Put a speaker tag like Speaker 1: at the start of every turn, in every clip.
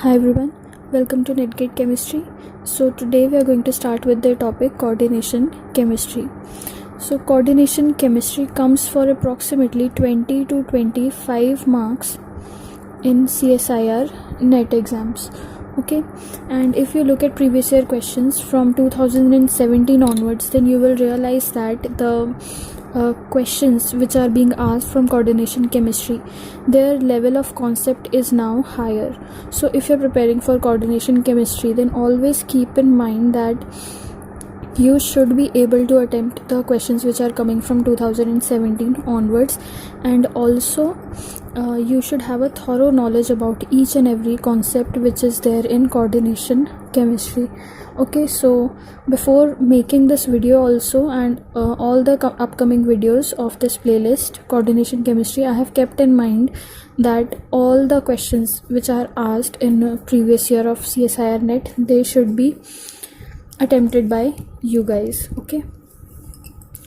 Speaker 1: Hi everyone, welcome to Netgate Chemistry. So today we are going to start with the topic coordination chemistry. So coordination chemistry comes for approximately 20 to 25 marks in CSIR NET exams. Okay, and if you look at previous year questions from 2017 onwards, then you will realize that the questions which are being asked from coordination chemistry, their level of concept is now higher. So if you're preparing for coordination chemistry, then always keep in mind that you should be able to attempt the questions which are coming from 2017 onwards, and also you should have a thorough knowledge about each and every concept which is there in coordination chemistry. Okay, so before making this video also and all the upcoming videos of this playlist coordination chemistry, I have kept in mind that all the questions which are asked in previous year of CSIR NET, they should be attempted by you guys. Okay,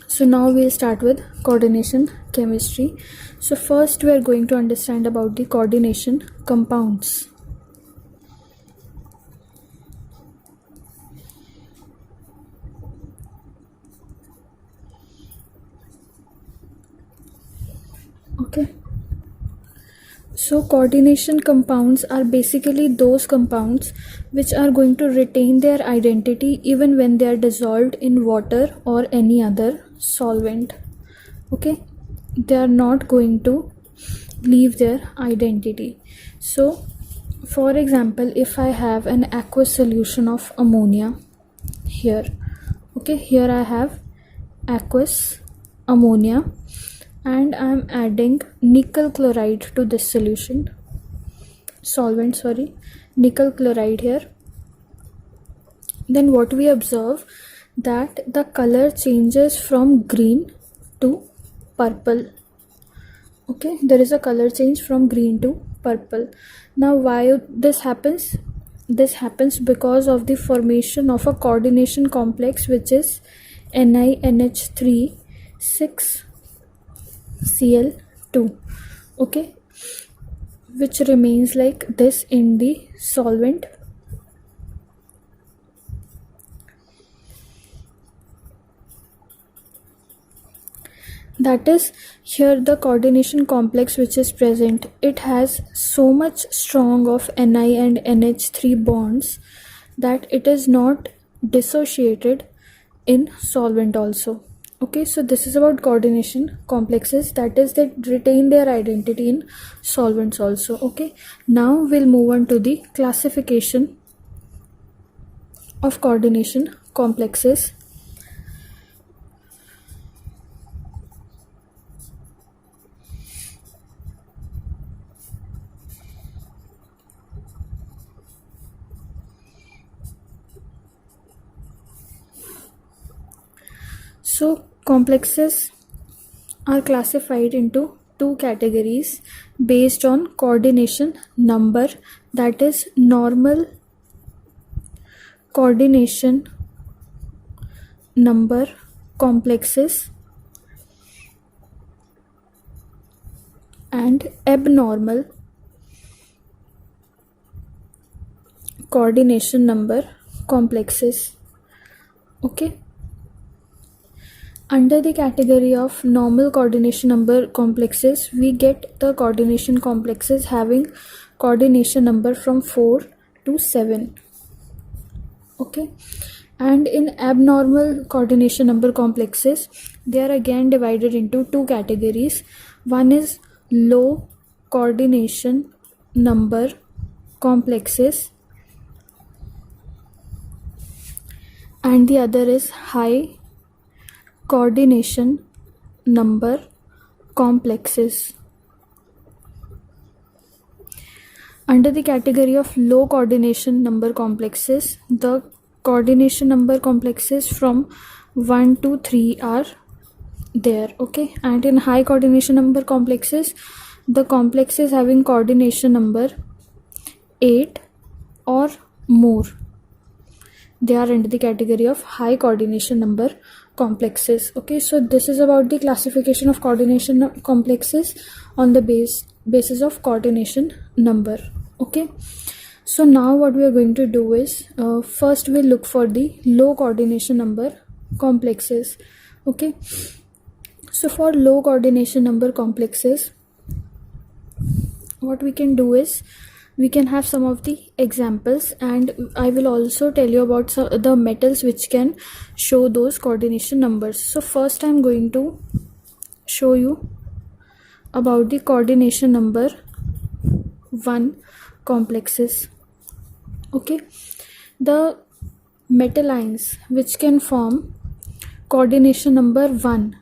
Speaker 1: so now we'll start with coordination chemistry. So first we are going to understand about the coordination compounds. Okay, so coordination compounds are basically those compounds which are going to retain their identity even when they are dissolved in water or any other solvent. Okay, they are not going to leave their identity. So for example, if I have an aqueous solution of ammonia here, okay, here I have aqueous ammonia and I am adding nickel chloride to this solution, nickel chloride here. Then what we observe, that the color changes from green to purple. Okay, there is a color change from green to purple. Now why this happens? This happens because of the formation of a coordination complex which is NiNH3 6Cl2, okay, which remains like this in the solvent. That is, here the coordination complex which is present, it has so much strong of Ni and NH3 bonds that it is not dissociated in solvent also. Okay, so this is about coordination complexes, that is, they retain their identity in solvents also. Okay, now we'll move on to the classification of coordination complexes. So complexes are classified into two categories based on coordination number, that is normal coordination number complexes and abnormal coordination number complexes. Okay, under the category of normal coordination number complexes, we get the coordination complexes having coordination number from 4 to 7. Okay, and in abnormal coordination number complexes, they are again divided into two categories. One is low coordination number complexes and the other is high coordination number complexes. Under the category of low coordination number complexes, the coordination number complexes from 1 to 3 are there. Okay, and in high coordination number complexes, the complexes having coordination number 8 or more, they are under the category of high coordination number complexes. Okay, so this is about the classification of coordination complexes on the basis of coordination number. Okay, So now what we are going to do is, first we'll look for the low coordination number complexes. Okay, so for low coordination number complexes, what we can do is we can have some of the examples, and I will also tell you about the metals which can show those coordination numbers. So first I'm going to show you about the coordination number 1 complexes. Okay, the metal ions which can form coordination number 1,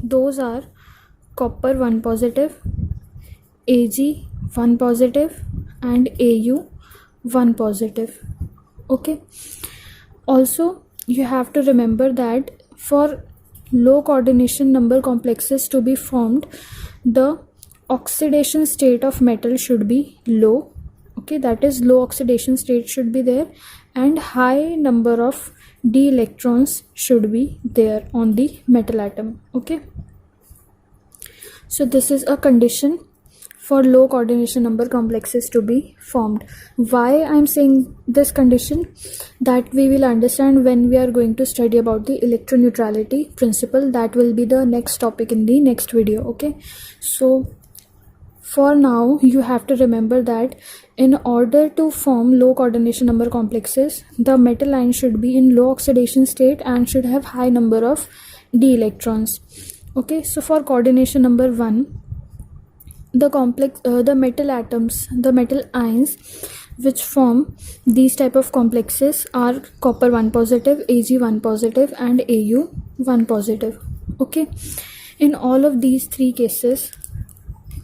Speaker 1: those are copper 1 positive, Ag 1 positive, and Au 1 positive. Okay, also you have to remember that for low coordination number complexes to be formed, the oxidation state of metal should be low. Okay, that is, low oxidation state should be there, and high number of d electrons should be there on the metal atom. Okay, so this is a condition for low coordination number complexes to be formed. Why I'm saying this condition, that we will understand when we are going to study about the electroneutrality principle. That will be the next topic in the next video. Okay, so for now you have to remember that in order to form low coordination number complexes, the metal ion should be in low oxidation state and should have high number of d electrons. Okay, so for coordination number 1, the metal atoms, the metal ions which form these type of complexes are copper 1 positive, Ag 1 positive, and Au 1 positive. Okay, in all of these three cases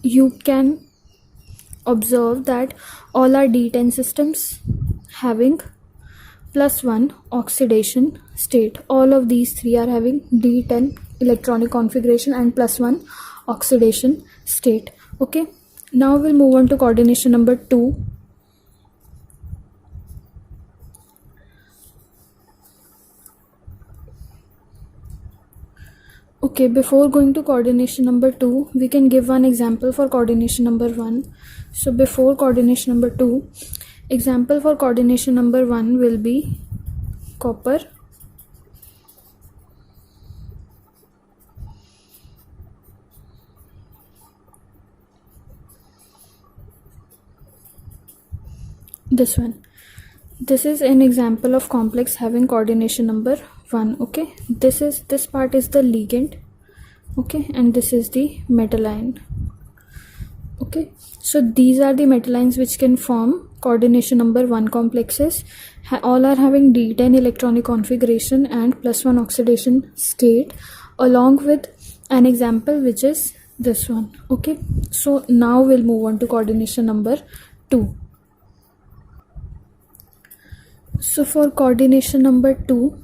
Speaker 1: you can observe that all are D10 systems having +1 oxidation state. All of these three are having D10 electronic configuration and +1 oxidation state. Okay, now we'll move on to coordination number 2. Okay, before going to coordination number 2, we can give one example for coordination number 1. So before coordination number 2, example for coordination number 1 will be copper this one. This is an example of complex having coordination number 1. Okay, this part is the ligand. Okay, and this is the metal ion. Okay, so these are the metal ions which can form coordination number 1 complexes. All are having D10 electronic configuration and +1 oxidation state, along with an example which is this one. Okay, so now we'll move on to coordination number 2. So for coordination number 2,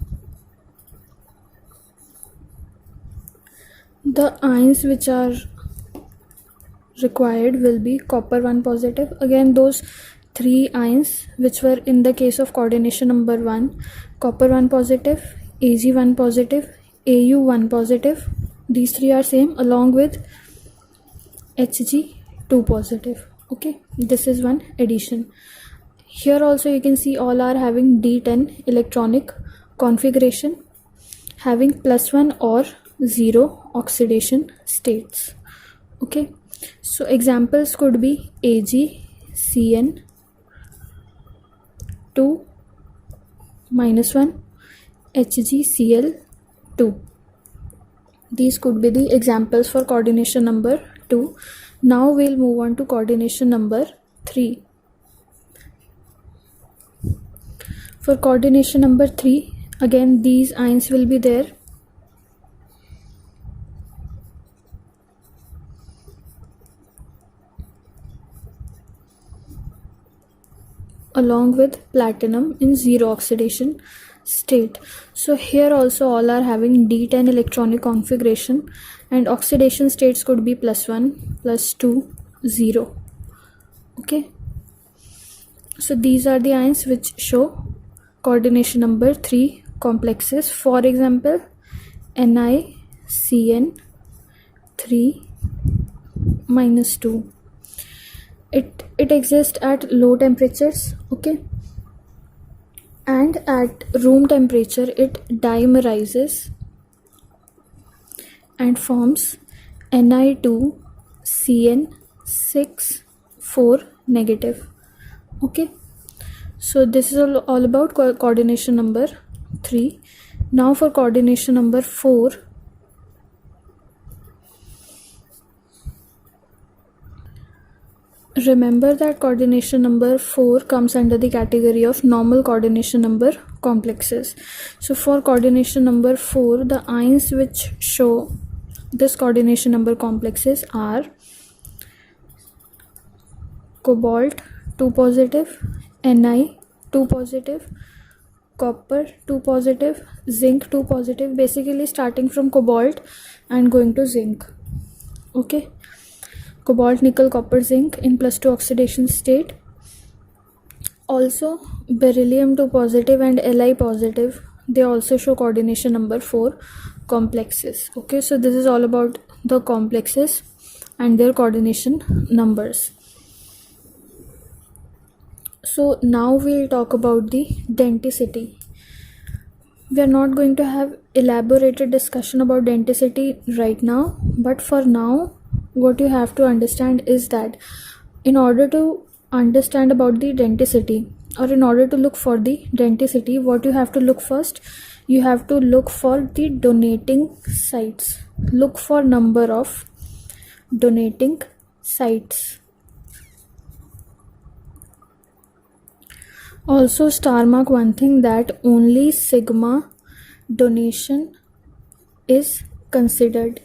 Speaker 1: the ions which are required will be copper 1 positive. Again, those three ions which were in the case of coordination number 1, copper 1 positive, Ag 1 positive, Au 1 positive, these three are same, along with Hg 2 positive. Okay, this is one addition. Here also you can see all are having D10 electronic configuration, having +1 or 0 oxidation states. Okay, so examples could be AgCN 2 -1, HgCl 2. These could be the examples for coordination number 2. Now we'll move on to coordination number 3. For coordination number 3, again these ions will be there. Along with platinum in 0 oxidation state. So here also all are having D10 electronic configuration, and oxidation states could be +1, +2, 0. Okay, so these are the ions which show coordination number 3 complexes. For example, NiCN 3 -2. it exists at low temperatures, okay, and at room temperature it dimerizes and forms Ni2CN6 4 negative. Okay, so this is all about coordination number 3. Now for coordination number 4, remember that coordination number 4 comes under the category of normal coordination number complexes. So for coordination number 4, the ions which show this coordination number complexes are cobalt 2 positive, Ni 2 positive, copper 2 positive, zinc 2 positive, basically starting from cobalt and going to zinc. Okay, cobalt, nickel, copper, zinc in +2 oxidation state. Also beryllium 2 positive and Li positive, they also show coordination number 4 complexes. Okay, so this is all about the complexes and their coordination numbers. So now we'll talk about the denticity. We are not going to have elaborated discussion about denticity right now, but for now what you have to understand is that in order to understand about the denticity, or in order to look for the denticity, what you have to look first, you have to look for the donating sites. Look for number of donating sites. Also star mark one thing, that only sigma donation is considered.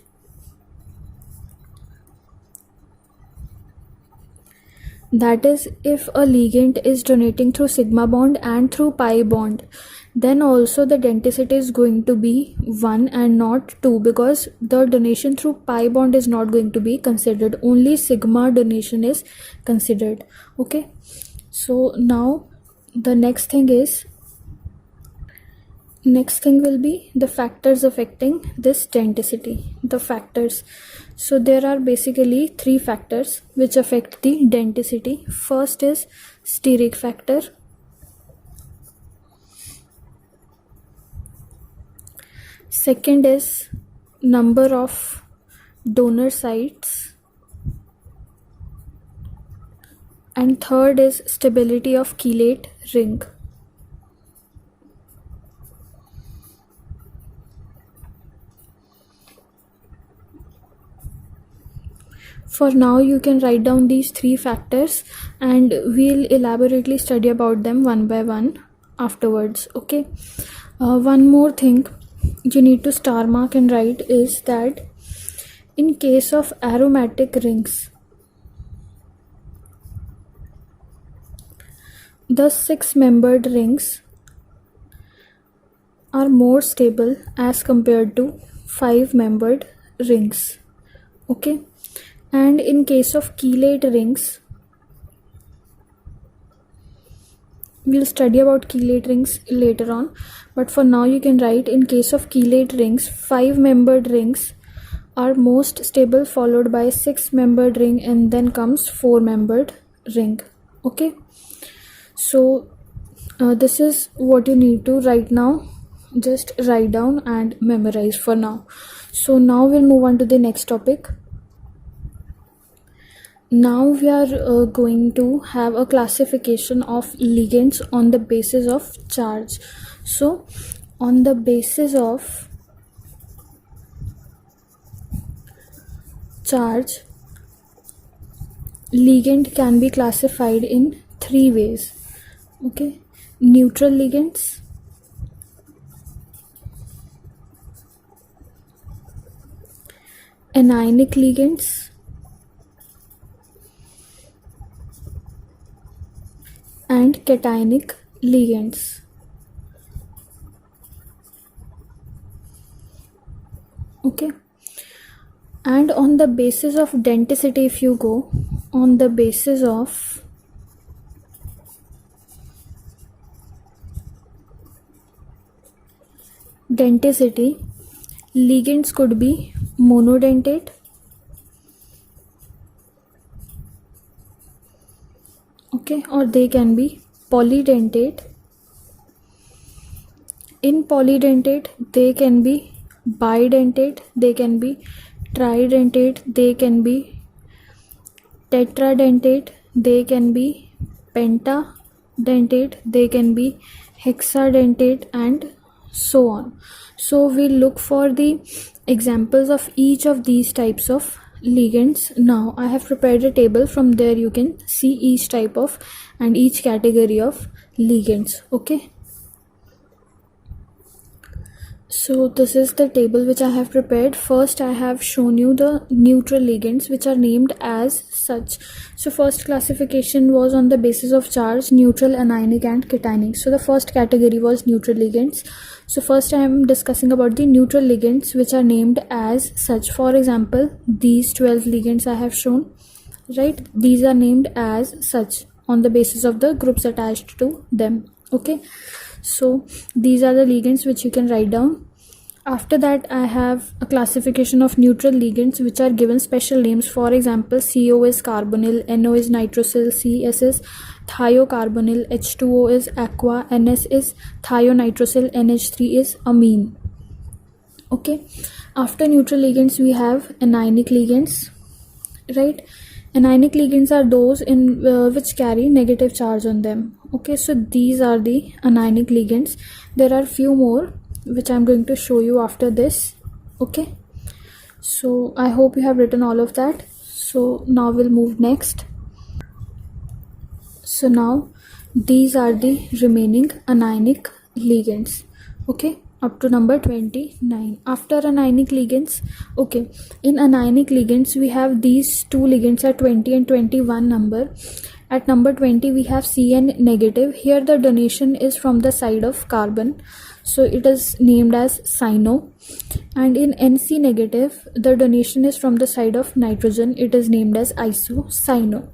Speaker 1: That is, if a ligand is donating through sigma bond and through pi bond, then also the denticity is going to be 1 and not 2, because the donation through pi bond is not going to be considered. Only sigma donation is considered. Okay, so now the next thing will be the factors affecting this denticity. The factors, so there are basically 3 factors which affect the denticity. First is steric factor, second is number of donor sites, and third is stability of chelate ring. For now you can write down these 3 factors and we'll elaborately study about them one by one afterwards. Okay, one more thing you need to star mark and write is that in case of aromatic rings, the 6-membered rings are more stable as compared to 5-membered rings. Okay, and in case of chelate rings, we'll study about chelate rings later on, but for now you can write, in case of chelate rings, 5-membered rings are most stable, followed by 6-membered ring, and then comes 4-membered ring. Okay, so this is what you need to right now just write down and memorize for now. So now we'll move on to the next topic. Now we are going to have a classification of ligands on the basis of charge. So on the basis of charge, ligand can be classified in 3 ways. Okay, neutral ligands, anionic ligands, and cationic ligands. Okay, and on the basis of denticity, if you go on the basis of denticity, ligands could be monodentate, okay, or they can be polydentate. In polydentate, they can be bidentate, they can be tridentate, they can be tetradentate, they can be pentadentate, they can be hexadentate, and so on. So we look for the examples of each of these types of ligands. Now I have prepared a table. From there you can see each type of and each category of ligands. Okay, so this is the table which I have prepared. First I have shown you the neutral ligands which are named as such. So first classification was on the basis of charge, neutral, anionic and cationic. So the first category was neutral ligands. So first I am discussing about the neutral ligands which are named as such. For example, these 12 ligands I have shown, right? These are named as such on the basis of the groups attached to them. Okay, so these are the ligands which you can write down. After that I have a classification of neutral ligands which are given special names. For example, CO is carbonyl, NO is nitrosyl, CS is thiocarbonyl, H2O is aqua, NS is thionitrosyl, NH3 is amine. Okay, after neutral ligands we have anionic ligands, right? Anionic ligands are those in which carry negative charge on them. Okay, so these are the anionic ligands. There are few more which I'm going to show you after this. Okay, so I hope you have written all of that. So now we'll move next. So now these are the remaining anionic ligands. Okay, up to number 29. After anionic ligands, okay, in anionic ligands we have these two ligands at 20 and 21 number. At number 20 we have Cn negative. Here the donation is from the side of carbon, so it is named as cyno. And in Nc negative the donation is from the side of nitrogen, it is named as isocyano.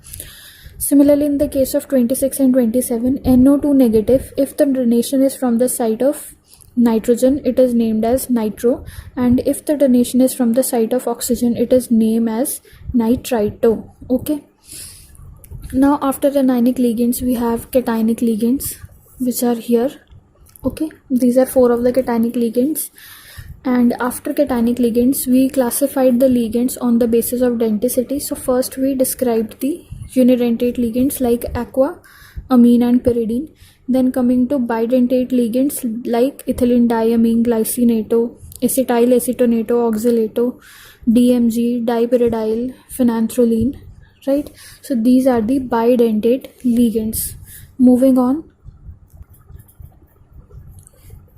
Speaker 1: Similarly, in the case of 26 and 27, NO2 negative, if the donation is from the side of nitrogen, it is named as nitro, and if the donation is from the side of oxygen, it is named as nitrito. Okay, now after anionic ligands we have cationic ligands which are here. Okay, these are 4 of the cationic ligands. And after cationic ligands we classified the ligands on the basis of denticity. So first we described the unidentate ligands like aqua, amine and pyridine. Then coming to bidentate ligands like ethylene diamine, glycinato, acetyl acetonato, oxalato, DMG, dipyridyl, phenanthroline, right? So these are the bidentate ligands. Moving on,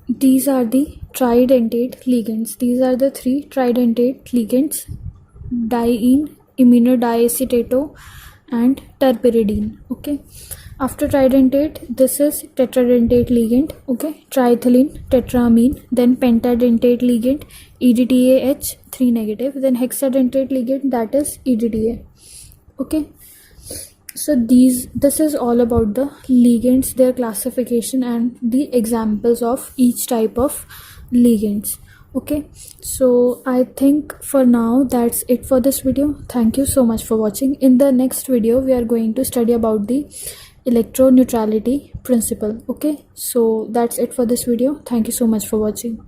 Speaker 1: these are the tridentate ligands. These are the 3 tridentate ligands: diene, imino-diacetato and terpyridine. Okay, after tridentate this is tetradentate ligand. Okay, triethylene, tetramine. Then pentadentate ligand EDTA H3 negative. Then hexadentate ligand, that is EDTA. Okay, so this is all about the ligands, their classification and the examples of each type of ligands. Okay, so I think for now that's it for this video. Thank you so much for watching. In the next video we are going to study about the electroneutrality principle. Okay, so that's it for this video. Thank you so much for watching.